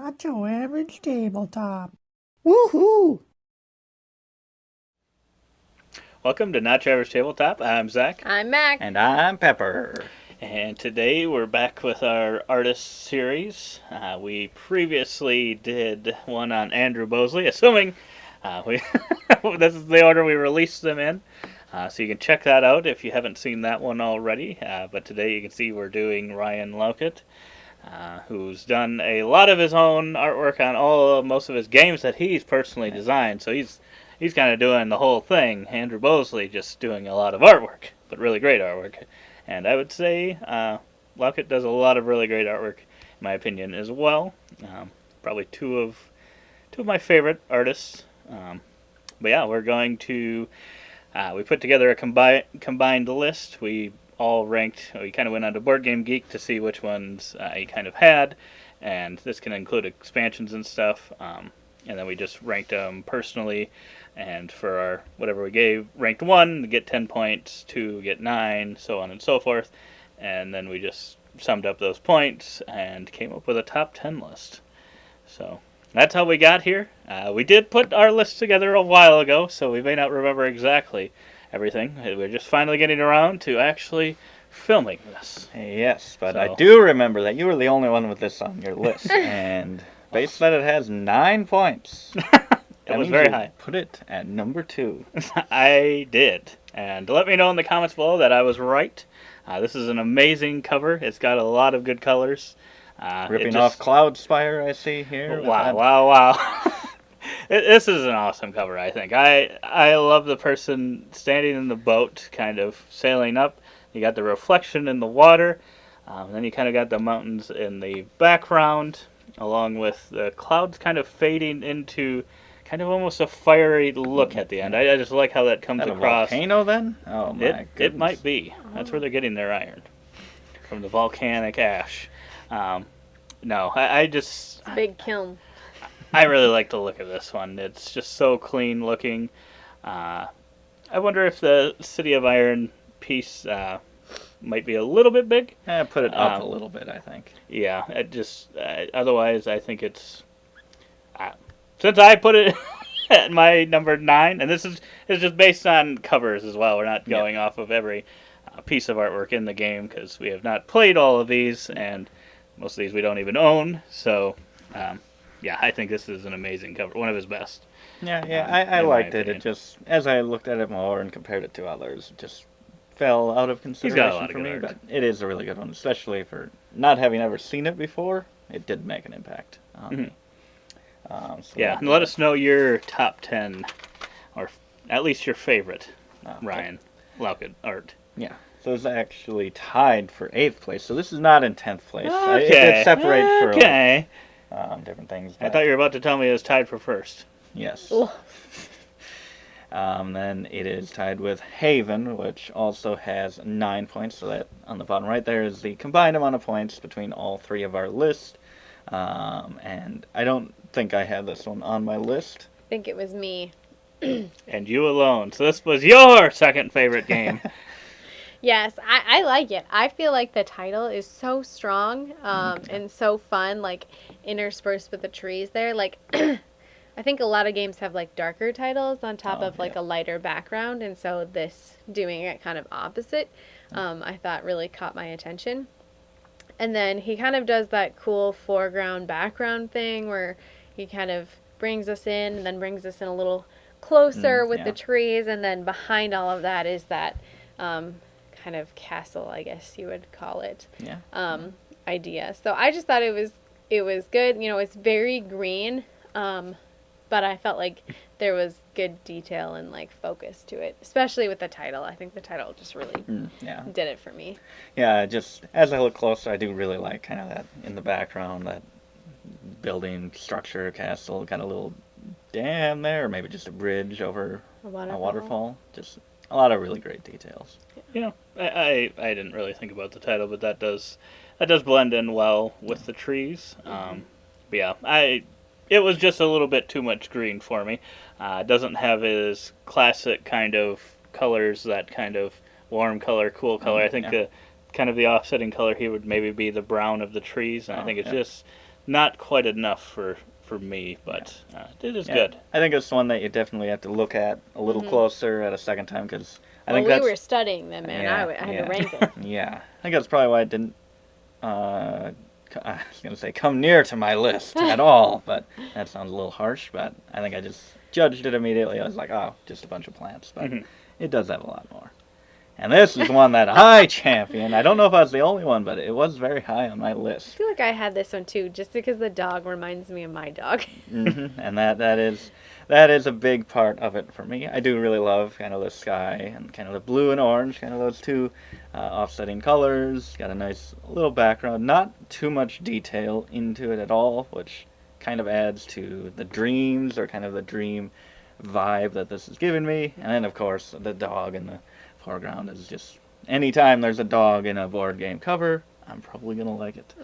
Not your average tabletop. Woohoo! Welcome to Not Your Average Tabletop. I'm Zach. I'm Mac. And I'm Pepper. And today we're back with our artist series. We previously did one on Andrew Bosley, assuming we this is the order we released them in. So you can check that out if you haven't seen that one already. But today you can see we're doing Ryan Laukat, who's done a lot of his own artwork on most of his games that he's personally designed. So he's kind of doing the whole thing. Andrew Bosley just doing a lot of artwork, but really great artwork. And I would say Laukat does a lot of really great artwork, in my opinion, as well. Probably two of my favorite artists. But yeah, we're going to we put together a combined list. We all ranked. We kind of went on to Board Game Geek to see which ones he kind of had, and this can include expansions and stuff. And then we just ranked them personally, and for our whatever we gave, ranked 1 to get 10 points, 2 get 9, so on and so forth. And then we just summed up those points and came up with a top 10 list. So that's how we got here. We did put our list together a while ago, so we may not remember exactly everything. We're just finally getting around to actually filming this. Yes, but I do remember that you were the only one with this on your list, and based that it has 9 points. It was very high. Put it at number 2. I did. And let me know in the comments below that I was right. This is an amazing cover. It's got a lot of good colors. Ripping off Cloud Spire, I see here. Wow. This is an awesome cover, I think. I love the person standing in the boat, kind of sailing up. You got the reflection in the water. Then you kind of got the mountains in the background, along with the clouds kind of fading into kind of almost a fiery look at the end. I just like how that comes across. A volcano then? Oh my goodness. It might be. That's where they're getting their iron. From the volcanic ash. No, I just... It's a big kiln. I really like the look of this one. It's just so clean looking. I wonder if the City of Iron piece might be a little bit big. Put it up a little bit, I think. Yeah, otherwise I think it's... since I put it at my number 9, and this is just based on covers as well. We're not going off of every piece of artwork in the game because we have not played all of these, and most of these we don't even own. So, yeah, I think this is an amazing cover, one of his best. I liked it. It just, as I looked at it more and compared it to others, it just fell out of consideration for me. But it is a really good one, especially for not having ever seen it before. It did make an impact on me. And let us know your top 10, or at least your favorite Ryan Laukat art. Yeah. So it's actually tied for 8th place. So this is not in 10th place. Okay. It did separate for different things. I thought you were about to tell me it was tied for 1st. Yes. Then it is tied with Haven, which also has 9 points. So that on the bottom right there is the combined amount of points between all 3 of our lists. And I don't think I had this one on my list. I think it was me. And you alone. So this was your second favorite game. Yes, I like it. I feel like the title is so strong and so fun, like interspersed with the trees there. Like, I think a lot of games have like darker titles on top of like a lighter background, and so this doing it kind of opposite, I thought really caught my attention. And then he kind of does that cool foreground background thing where he kind of brings us in and then brings us in a little closer with the trees, and then behind all of that is that kind of castle, I guess you would call it, idea. So I just thought it was good. You know, it's very green, but I felt like there was good detail and like focus to it, especially with the title. I think the title just really did it for me. Yeah, just as I look closer, I do really like kind of that in the background, that building structure, castle, kind of little dam there, or maybe just a bridge over a waterfall. Just a lot of really great details. You know, I didn't really think about the title, but that does blend in well with the trees. But yeah, it was just a little bit too much green for me. It doesn't have his classic kind of colors, that kind of warm color, cool color. I think the kind of the offsetting color here would maybe be the brown of the trees, and I think it's just not quite enough for me, but it is good. I think it's one that you definitely have to look at a little closer at a second time because I think we were studying them, man. I had to rank them. Yeah, I think that's probably why I didn't. I was gonna say come near to my list at all, but that sounds a little harsh. But I think I just judged it immediately. I was like, oh, just a bunch of plants, but it does have a lot more. And this is one that I champion. I don't know if I was the only one, but it was very high on my I list. feel like I had this one too, just because the dog reminds me of my dog. And that is a big part of it for me. I do really love kind of the sky and kind of the blue and orange, kind of those two offsetting colors. Got a nice little background, not too much detail into it at all, which kind of adds to the dreams or kind of the dream vibe that this is giving me. And then of course the dog in the foreground is just anytime there's a dog in a board game cover, I'm probably gonna like it.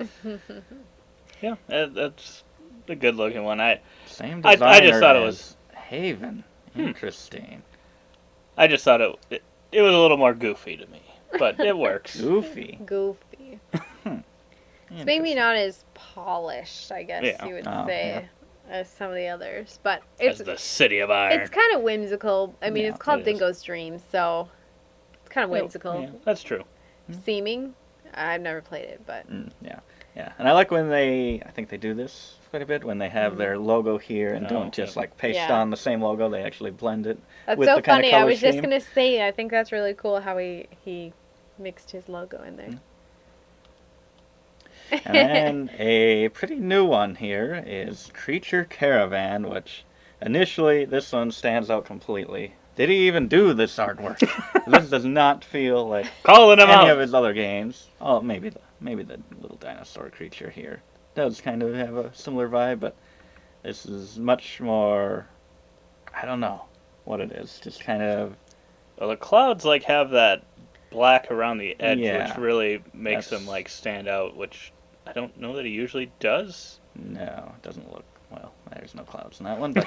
Yeah, that's a good looking one. Same I designer just thought it as was Haven. Interesting. I just thought it was a little more goofy to me, but it works. Goofy. Goofy. It's maybe not as polished, I guess you would say, as some of the others, but it's the City of Iron. It's kind of whimsical. I mean, it's called Dingo's Dreams, so it's kind of whimsical. Yeah, that's true. Seeming. I've never played it, but Yeah, and I like when I think they do this quite a bit, when they have their logo here and don't just like paste on the same logo, they actually blend it. That's with so the kind funny. of color I was just scheme. gonna say, I think that's really cool how he mixed his logo in there. And then a pretty new one here is Creature Caravan, which initially this one stands out completely. Did he even do this artwork? This does not feel like Calling him any out. of his other games. Oh, maybe the little dinosaur creature here does kind of have a similar vibe, but this is much more. I don't know what it is. Just kind of. Well, the clouds like have that black around the edge, Yeah, which really makes that's- them like stand out. Which I don't know that he usually does. No, it doesn't look well. There's no clouds in that one, but.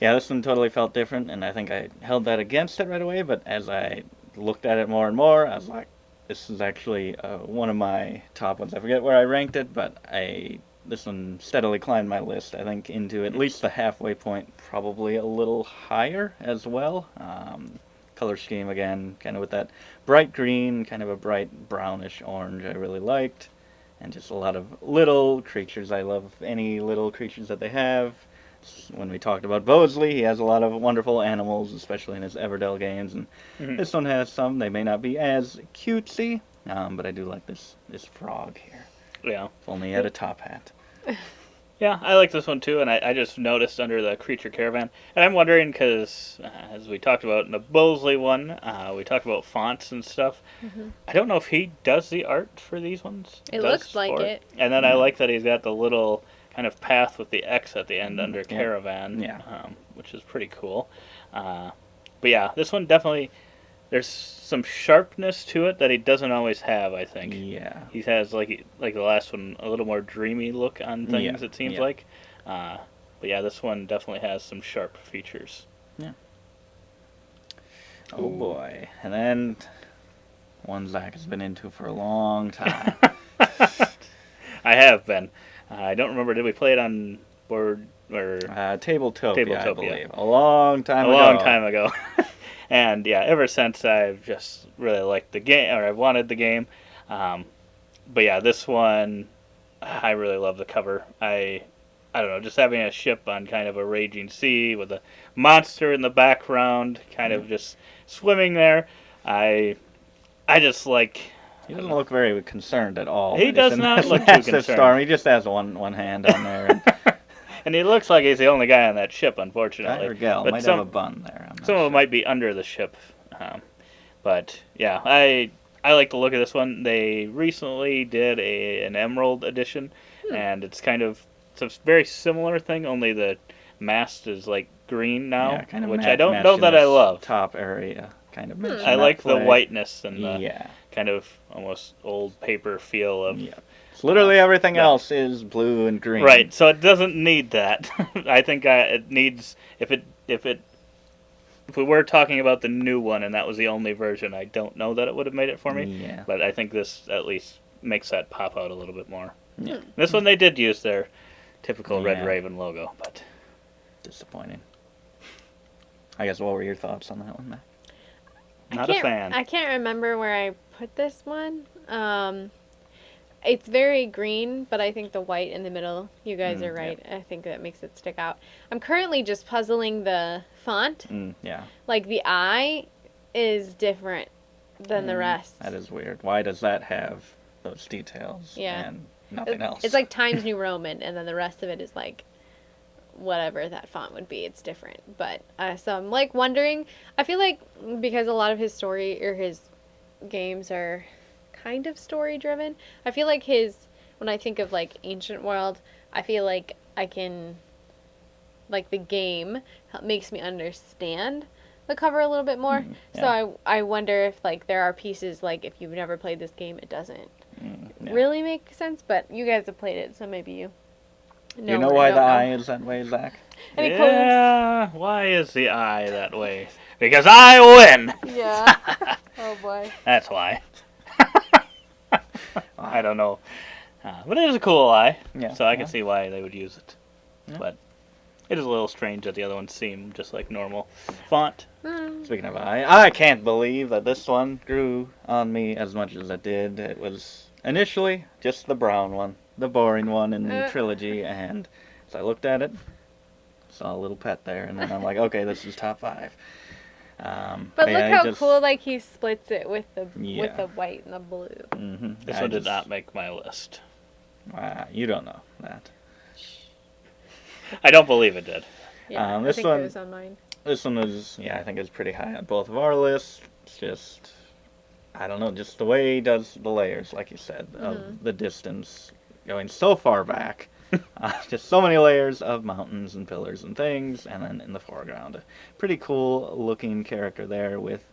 Yeah, this one totally felt different, and I think I held that against it right away, but as I looked at it more and more, I was like, this is actually one of my top ones. I forget where I ranked it, but this one steadily climbed my list, I think, into at least the halfway point, probably a little higher as well. Color scheme, again, kind of with that bright green, kind of a bright brownish orange I really liked, and just a lot of little creatures. I love any little creatures that they have. When we talked about Bosley, he has a lot of wonderful animals, especially in his Everdell games, and this one has some. They may not be as cutesy, but I do like this frog here. Yeah. If only he had a top hat. Yeah, I like this one too, and I just noticed under the Creature Caravan, and I'm wondering because as we talked about in the Bosley one, we talked about fonts and stuff. I don't know if he does the art for these ones. It looks like it. And then I like that he's got the little kind of path with the X at the end under Caravan, which is pretty cool. But yeah, this one definitely, there's some sharpness to it that he doesn't always have, I think. Yeah. He has, like the last one, a little more dreamy look on things, it seems like. But yeah, this one definitely has some sharp features. Yeah. Oh boy. And then one Zach has been into for a long time. I have been. I don't remember, did we play it on board or Tabletopia, I Tabletopia. believe. A long time ago. And yeah, ever since I've just really liked the game, or I've wanted the game. But yeah, this one, I really love the cover. I don't know, just having a ship on kind of a raging sea with a monster in the background, kind of just swimming there. I just like. He doesn't look very concerned at all. He does not look too massive concerned. storm. He just has one hand on there. And And he looks like he's the only guy on that ship, unfortunately. guy or gal But might some- have a bun there. I'm not Some of sure. them might be under the ship. But yeah, I like the look of this one. They recently did an Emerald edition, and it's a very similar thing, only the mast is like green now, Yeah, kind of which I don't know that I love. Top area, kind of. matching I that like the flag. whiteness and the Yeah. kind of almost old paper feel of. Yeah. So literally everything else is blue and green. Right, so it doesn't need that. I think it needs if we were talking about the new one and that was the only version, I don't know that it would have made it for me. Yeah. But I think this at least makes that pop out a little bit more. Yeah. This one they did use their typical Red Yeah. Raven logo, but Disappointing. I guess what were your thoughts on that one, Matt? not a fan. I can't remember where I put this one. It's very green, but I think the white in the middle, you guys are right. I think that makes it stick out. I'm currently just puzzling the font. Yeah. Like the eye is different than the rest. That is weird. Why does that have those details Yeah. and nothing else? It's like Times New Roman, and then the rest of it is like whatever that font would be. It's different. But so I'm like wondering. I feel like because a lot of his story or his games are kind of story driven. I feel like when I think of like Ancient World, I feel like I can like the game makes me understand the cover a little bit more. Yeah. So I wonder if like there are pieces like if you've never played this game, it doesn't Yeah. really make sense. But you guys have played it, so maybe you know. You know or why don't the know. eye is that way, Zach? Any clues? Yeah, why is the eye that way? Because I win! Yeah. Oh boy. That's why. I don't know. But it is a cool eye, Yeah. so I yeah. can see why they would use it. Yeah. But it is a little strange that the other ones seem just like normal font. Speaking of eye, I can't believe that this one grew on me as much as it did. It was initially just the brown one, the boring one in the trilogy, and as I looked at it, saw a little pet there, and then I'm like, okay, this is top 5. But look how cool like he splits it with the white and the blue. Mm-hmm. This one did not make my list. You don't know that. I don't believe it did. Yeah, I this think one- it was on mine. This one is, I think it's pretty high on both of our lists. It's just, I don't know, just the way he does the layers, like you said, of the distance going so far back. Just so many layers of mountains and pillars and things, and then in the foreground, a pretty cool looking character there with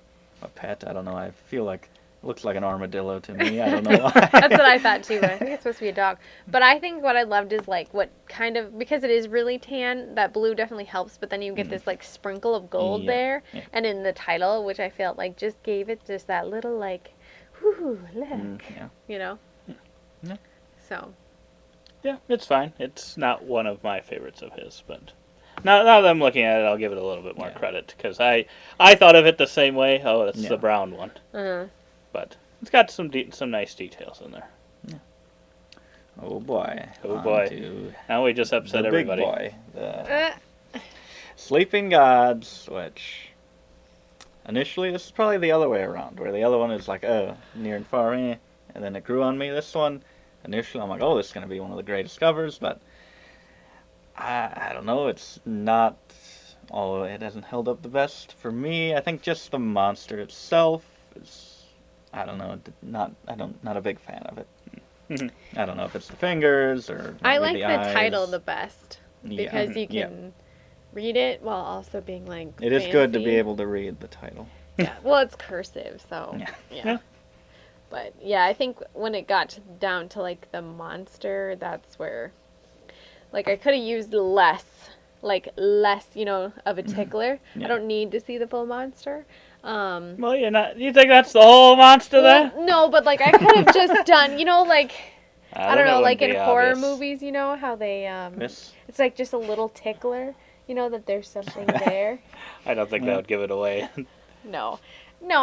a pet. I don't know, I feel like it looks like an armadillo to me. I don't know why. That's what I thought too. But I think it's supposed to be a dog. But I think what I loved is like what kind of because it is really tan. That blue definitely helps. But then you get this like sprinkle of gold there, yeah. and in the title, which I felt like just gave it just that little like, whoo, look, Yeah. you know. Yeah. So. Yeah, it's fine. It's not one of my favorites of his, but now that I'm looking at it, I'll give it a little bit more credit because I thought of it the same way. Oh, it's the brown one, but it's got some nice details in there. Oh boy. Oh On boy. to Now we just upset the everybody. big boy. The Sleeping Gods, which initially this is probably the other way around, where the other one is like, near and far, and then it grew on me. This one, initially I'm like, oh, this is going to be one of the greatest covers, but I don't know, it's not, although it hasn't held up the best for me. I think just the monster itself is, I don't know, not a big fan of it. I don't know if it's the fingers or I maybe like the eyes. title the best Yeah. because you can read it while also being like. It is good to be fancy. able to read the title. Yeah. Well, it's cursive, so Yeah. yeah. But yeah, I think when it got down to like the monster, that's where, like, I could have used less, you know, of a tickler. Yeah. I don't need to see the full monster. Well, you're not. You think that's the whole monster there? Well, no, but like I could have just done, you know, like I don't know, it like wouldn't in be horror obvious. movies, you know how they Miss? it's like just a little tickler, you know, that there's something there. I don't think that would give it away. No,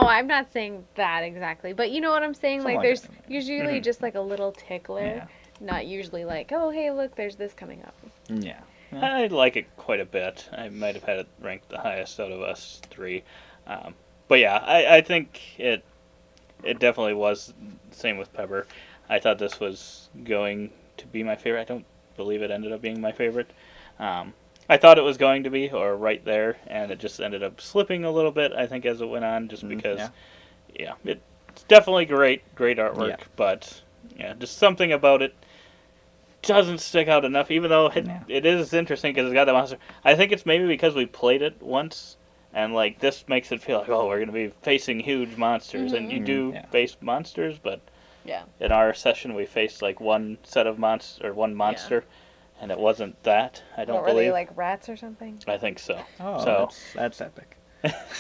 I'm not saying that exactly, but you know what I'm saying. Something Like like there's that. usually just like a little tickler, Yeah. not usually like, oh hey look, there's this coming up. Yeah. I like it quite a bit. I might have had it ranked the highest out of us 3. But yeah, I think it definitely was the same with Pepper. I thought this was going to be my favorite. I don't believe it ended up being my favorite. I thought it was going to be, or right there, and it just ended up slipping a little bit, I think, as it went on, just because, it's definitely great artwork, Yeah. but, just something about it doesn't stick out enough, even though it is interesting because it's got the monster. I think it's maybe because we played it once, and, like, this makes it feel like, oh, we're going to be facing huge monsters, and you do face monsters, but in our session we faced, like, one monster, and it wasn't that, I don't What were believe. they, like rats or something? I think so. Oh, So that's epic.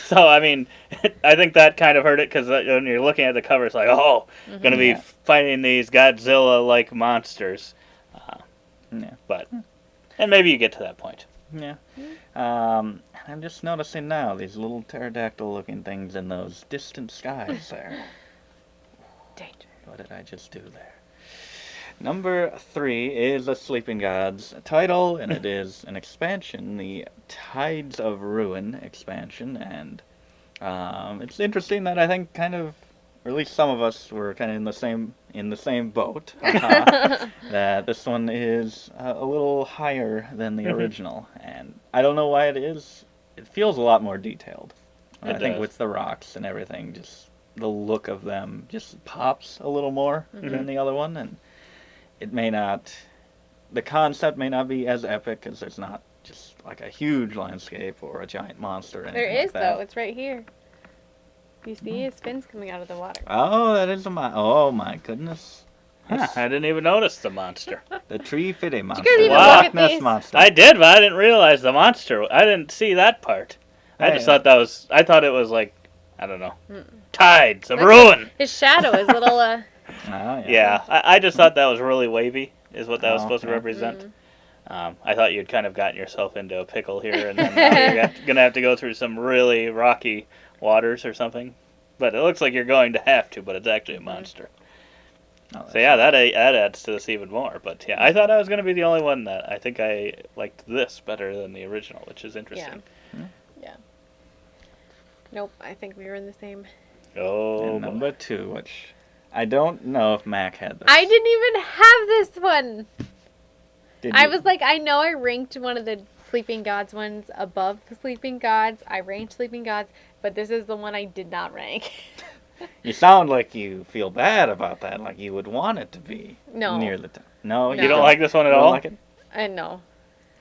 So, I mean, I think that kind of hurt it because when you're looking at the cover, it's like, oh, going to be Yeah. fighting these Godzilla-like monsters. Yeah. But, and maybe you get to that point. Yeah. I'm just noticing now these little pterodactyl-looking things in those distant skies there. Danger. What did I just do there? Number 3 is the Sleeping Gods title, and it is an expansion, the Tides of Ruin expansion, and it's interesting that I think kind of, or at least some of us were kind of in the same boat. That this one is a little higher than the original, and I don't know why it is. It feels a lot more detailed. It I think does. with the rocks and everything, just the look of them just pops a little more than the other one, and it may not, the concept may not be as epic as there's not just like a huge landscape or a giant monster or anything There is, like that. though. It's right here. You see his fins coming out of the water. Oh, that is oh my goodness. Huh, I didn't even notice the monster. The tree fitty monster. couldn't even the look at Loch Ness these. monster. I did, but I didn't realize the monster. I didn't see that part. I just thought I thought it was like, I don't know, tides of Look ruin. His shadow is little, Oh, yeah. Yeah, I just thought that was really wavy, is what that was supposed to Okay. represent. I thought you'd kind of gotten yourself into a pickle here, and then now you're going to have to go through some really rocky waters or something. But it looks like you're going to have to, but it's actually a monster. Oh, So yeah, that adds to this even more. But yeah, I thought I was going to be the only one that I think I liked this better than the original, which is interesting. Yeah. Nope, I think we were in the same. Oh, and number 2, which I don't know if Mac had this. I didn't even have this one. Did I you? was like, I know I ranked one of the Sleeping Gods ones above the Sleeping Gods. I ranked Sleeping Gods, but this is the one I did not rank. You sound like you feel bad about that, like you would want it to be No. near the top. No, No. you don't like this one at You don't all? like it? I know.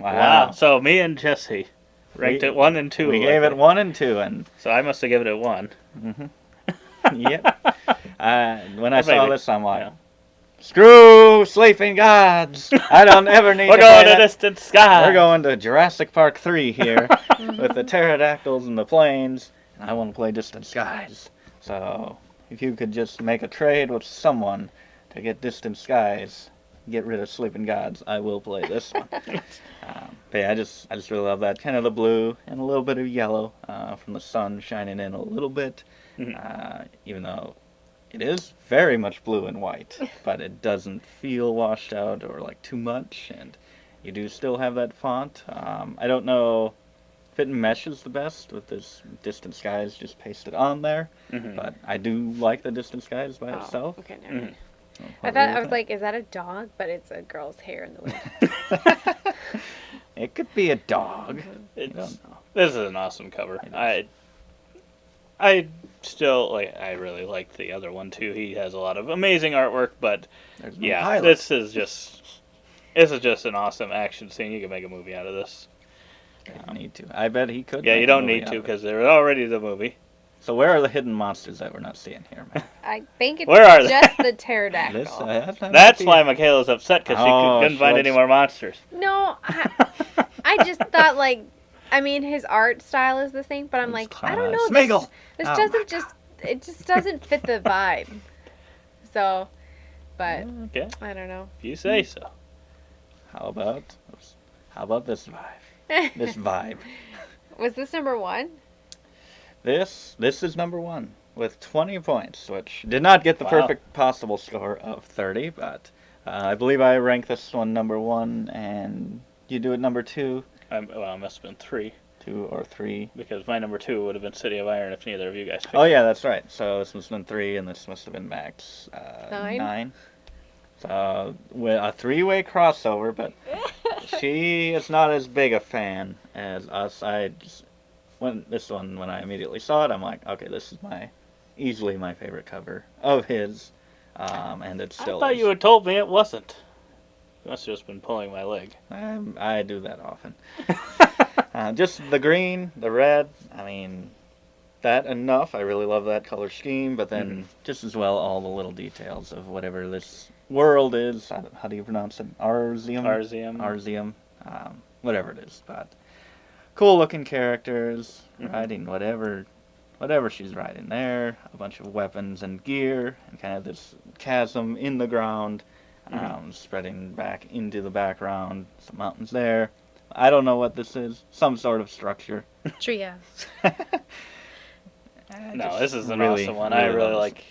Wow. So me and Jesse ranked it 1 and 2. We gave it 1 and 2, and So I must have given it 1. yep. When I Or saw maybe. this, I'm like, Yeah. screw Sleeping Gods! I don't ever need We're to going play to that. distant sky. We're going to Jurassic Park 3 here with the pterodactyls and the planes, and I want to play Distant Skies. So, if you could just make a trade with someone to get Distant Skies, get rid of Sleeping Gods, I will play this one. But yeah, I just really love that. Kind of the blue and a little bit of yellow from the sun shining in a little bit, even though it is very much blue and white, but it doesn't feel washed out or like too much, and you do still have that font. I don't know if it meshes the best with this Distant Skies just pasted on there, but I do like the Distant Skies by itself. Okay, never mind. What I do was you like, is that a dog? But it's a girl's hair in the wind. think? It could be a dog. I It's, don't know. this is an awesome cover. It is. I still I really like the other one too. He has a lot of amazing artwork, but There's no yeah, pilot. this is just an awesome action scene. You can make a movie out of this. I need to. I bet he could. Yeah, make you a don't movie need out to of it. because there's already the movie. So where are the hidden monsters that we're not seeing here, man? I think it's Where are they? just the pterodactyl. That's why Michaela's upset because Oh, she couldn't she find any likes- more monsters. No, I just thought like, I mean, his art style is the same, but I'm like, I don't know. Smeagol! This Oh doesn't it just doesn't fit the vibe. So, but Okay, I don't know. if you say so. How about this vibe? This vibe. Was this number 1? This is number 1 with 20 points, which did not get the Wow. perfect possible score of 30, but I believe I ranked this one number 1, and you do it number 2, Well, it must have been 3 2 or 3. because my number 2 would have been City of Iron if neither of you guys picked Oh it. yeah, that's right. So this must have been 3, and this must have been Max 9. 9. So with a 3-way crossover, but she is not as big a fan as us. When I immediately saw it, I'm like, okay, this is easily my favorite cover of his, and it I still thought is. you had told me it wasn't. You must have just been pulling my leg. I do that often. Just the green, the red, I mean, that enough. I really love that color scheme, but then just as well all the little details of whatever this world is. How do you pronounce it? Arzium? Arzium. Arzium. Whatever it is. But cool looking characters riding whatever she's riding there. A bunch of weapons and gear, and kind of this chasm in the ground, spreading back into the background. Some mountains there. I don't know what this is. Some sort of structure. Treehouse. No, this is an really, awesome one. really I really love like.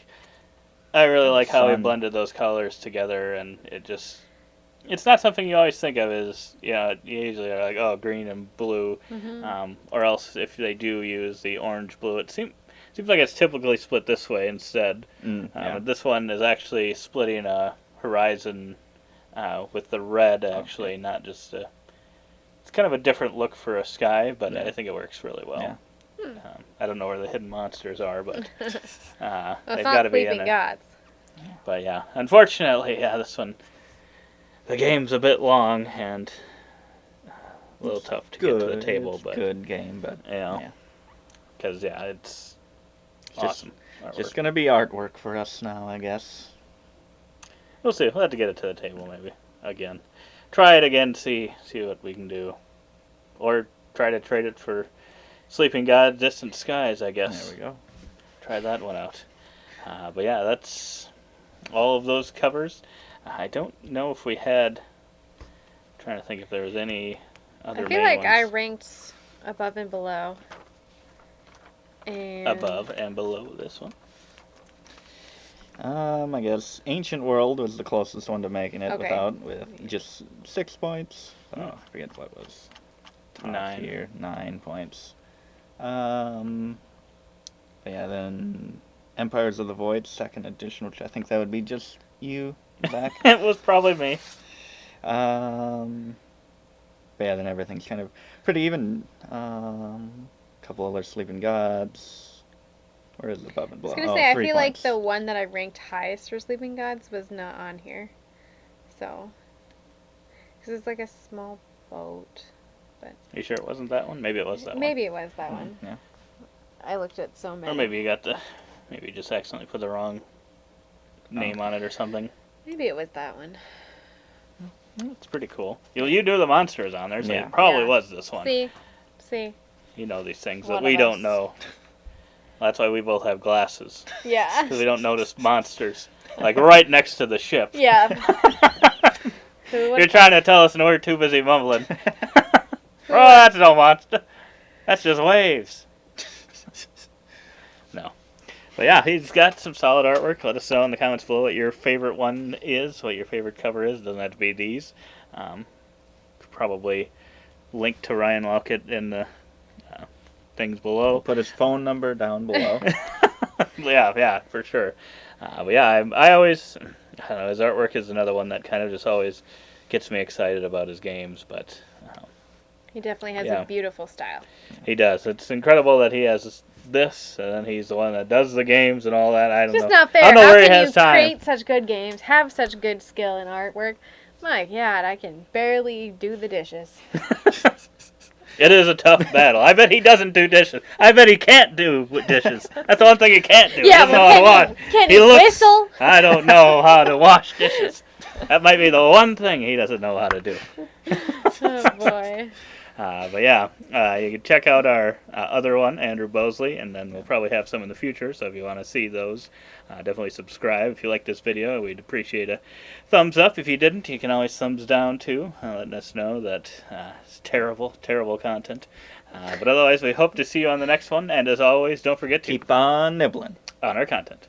I really like how he Sun. blended those colors together, and it's not something you always think of as, you usually are like, oh, green and blue, or else if they do use the orange blue, it seems like it's typically split this way instead. Yeah. This one is actually splitting a horizon with the red, actually, not just a. It's kind of a different look for a sky, but Yeah. I think it works really well. Yeah. I don't know where the hidden monsters are, but Well, they've it's got not to be in sleeping there. gods. But yeah, unfortunately, this one, the game's a bit long and a little tough to get to the table. It's But good game, but yeah, because it's just- awesome. just gonna be artwork for us now, I guess. We'll see. We'll have to get it to the table maybe again. Try it again. See what we can do, or try to trade it for Sleeping God, Distant Skies. I guess. There we go. Try that one out. But yeah, that's all of those covers. I don't know if we had. I'm trying to think if there was any other. I feel main like ones. I ranked above and below. And Above and below this one. I guess Ancient World was the closest one to making it Okay. with just 6 points. Oh, I forget what was top 9. here. 9 points. But yeah, then Empires of the Void, second edition, which I think that would be just you back. It was probably me. But yeah, then everything's kind of pretty even. Couple other Sleeping Gods. Where is the above and I below? was gonna say, I 3 feel points. like the one that I ranked highest for Sleeping Gods was not on here. So, because it's like a small boat. You sure it wasn't that one? Maybe it was that one. Maybe it was that one. Yeah. I looked at so many. Or maybe you just accidentally put the wrong name on it or something. Maybe it was that one. It's pretty cool. You do the monsters on there, so Yeah. it probably Yeah. was this one. See, You know these things One that we of don't us. know. That's why we both have glasses. yeah, Because we don't notice monsters. Like right next to the ship. yeah. Who You're would've trying to tell us and we're too busy mumbling. Oh, that's no monster. That's just waves. No. But yeah, he's got some solid artwork. Let us know in the comments below what your favorite one is, what your favorite cover is. Doesn't have to be these. Probably link to Ryan Laukat in the things below. Put his phone number down below. Yeah, for sure. But yeah, I always, I don't know, his artwork is another one that kind of just always gets me excited about his games. But He definitely has Yeah. a beautiful style. he does. It's incredible that he has this, and then he's the one that does the games and all that. I don't It's just know. not fair. I don't know How where he can has you time. create such good games, have such good skill in artwork? My God, I can barely do the dishes. It is a tough battle. I bet he doesn't do dishes. I bet he can't do dishes. That's the one thing he can't do. Yeah, he doesn't know how to well, wash. can He he looks- whistle? I don't know how to wash dishes. That might be the one thing he doesn't know how to do. Oh boy. But yeah, you can check out our other one, Andrew Bosley, and then we'll probably have some in the future. So if you want to see those, definitely subscribe. If you like this video, we'd appreciate a thumbs up. If you didn't, you can always thumbs down too, letting us know that it's terrible, terrible content. But otherwise, we hope to see you on the next one. And as always, don't forget to Keep on nibbling. on our content.